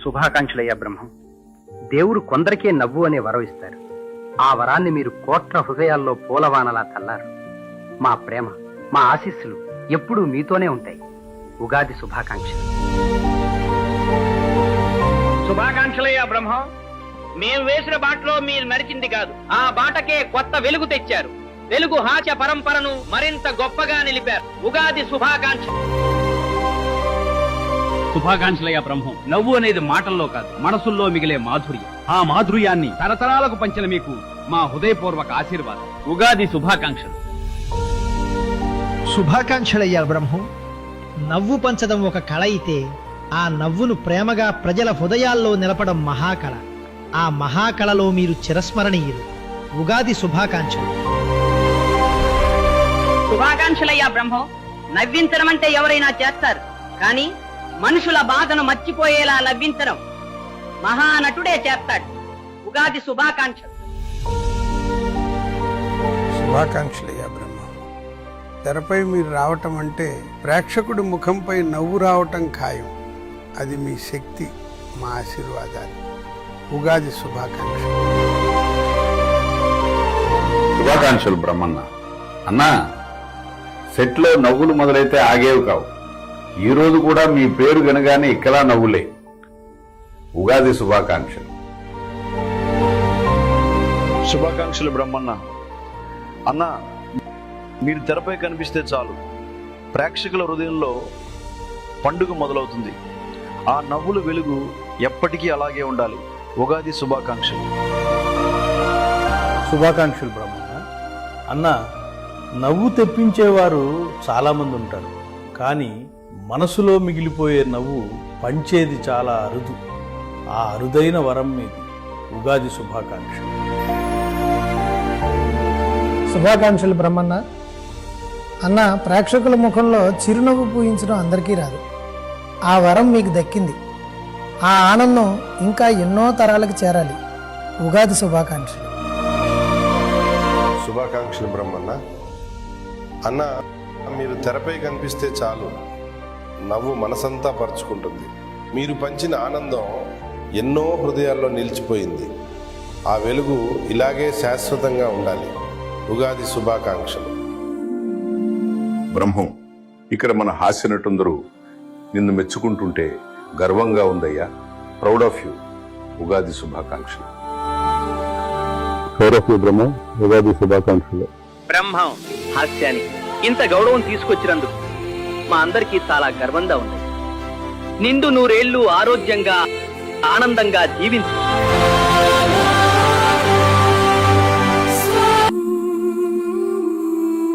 శుభాకాంక్షలయ్యా బ్రహ్మం. దేవుడు కొందరికే నవ్వు అనే వరం ఇస్తారు. ఆ వరాన్ని మీరు కోట్ల హృదయాల్లో పూలవానలా చల్లారు. మా ప్రేమ, మా ఆశీస్సులు ఎప్పుడూ మీతోనే ఉంటాయి. ఉగాది శుభాకాంక్షలు. శుభాకాంక్షలయ్యా బ్రహ్మం. మేము వేసిన బాటలో మీరు నడిచింది కాదు, ఆ బాటకే కొత్త వెలుగు తెచ్చారు. వెలుగు హాస్య పరంపరను మరింత గొప్పగా నిలిపారు. ఉగాది శుభాకాంక్షలు. శుభాకాంక్షలయ్యా బ్రహ్మం. నవ్వు అనేది మాటల్లో కాదు, మనసుల్లో మిగిలే మాధుర్యం. ఆ మాధుర్యాన్ని తరతరాలకు పంచిన మీకు మా హృదయపూర్వక ఆశీర్వాదం. ఉగాది శుభాకాంక్షలు. శుభాకాంక్షలయ్యా బ్రహ్మం. నవ్వు పంచడం ఒక కళ అయితే, ఆ నవ్వును ప్రేమగా ప్రజల హృదయాల్లో నిలపడం మహాకళ. ఆ మహాకళలో మీరు చిరస్మరణీయులు. ఉగాది శుభాకాంక్షలు. శుభాకాంక్షలయ్యా బ్రహ్మం. నవ్వించడం అంటే ఎవరైనా చేస్తారు, కానీ మనుషుల బాధను మర్చిపోయేలా నవ్వించడం మహానటుడే చేస్తాడు. ఉగాది శుభాకాంక్షలు. శుభాకాంక్షలయ్యా బ్రహ్మ. తెరపై మీరు రావటం అంటే ప్రేక్షకుడి ముఖంపై నవ్వు రావటం ఖాయం. అది మీ శక్తి, మా ఆశీర్వాదాలు. ఉగాది శుభాకాంక్షలు. శుభాకాంక్షలు బ్రహ్మన్న. అన్నా, సెట్లో నవ్వులు మొదలైతే ఆగేవి కావు. ఈ రోజు కూడా మీ పేరు వినగానే ఇక్కడ నవ్వులే. ఉగాది శుభాకాంక్షలు. శుభాకాంక్షలు బ్రహ్మన్న. అన్న, మీరు తెరపై కనిపిస్తే చాలు, ప్రేక్షకుల హృదయంలో పండుగ మొదలవుతుంది. ఆ నవ్వుల వెలుగు ఎప్పటికీ అలాగే ఉండాలి. ఉగాది శుభాకాంక్షలు. శుభాకాంక్షలు బ్రహ్మన్న. అన్న, నవ్వు తెప్పించేవారు చాలామంది ఉంటారు, కానీ మనసులో మిగిలిపోయే నవ్వు పంచేది చాలా అరుదు. ఆ అరుదైన వరం మీది. ఉగాది శుభాకాంక్షలు. శుభాకాంక్షలు బ్రహ్మన్న. అన్న, ప్రేక్షకుల ముఖంలో చిరునవ్వు పూయించడం అందరికీ రాదు. ఆ వరం మీకు దక్కింది. ఆ ఆనందం ఇంకా ఎన్నో తరాలకు చేరాలి. ఉగాది శుభాకాంక్షలు. శుభాకాంక్షలు బ్రహ్మన్న. అన్న, మీరు తెరపై కనిపిస్తే చాలు, నవ్వు మనసంతా పరుచుకుంటుంది. మీరు పంచిన ఆనందం ఎన్నో హృదయాల్లో నిలిచిపోయింది. ఆ వెలుగు ఇలాగే శాశ్వతంగా ఉండాలి. ఉగాది శుభాకాంక్షలు. బ్రహ్మం, ఇక్కడ మన హాస్య నటుందరూ నిన్ను మెచ్చుకుంటుంటే గర్వంగా ఉందయ్యా. Proud of you. ఉగాది శుభాకాంక్షలు. బ్రహ్మం. ఉగాది శుభాకాంక్షలు. బ్రహ్మం హాస్యానికి ఇంత గౌరవం తీసుకొచ్చినందుకు మా అందరికీ చాలా గర్వంగా ఉంది. నిండు నూరేళ్లు ఆరోగ్యంగా ఆనందంగా జీవించు.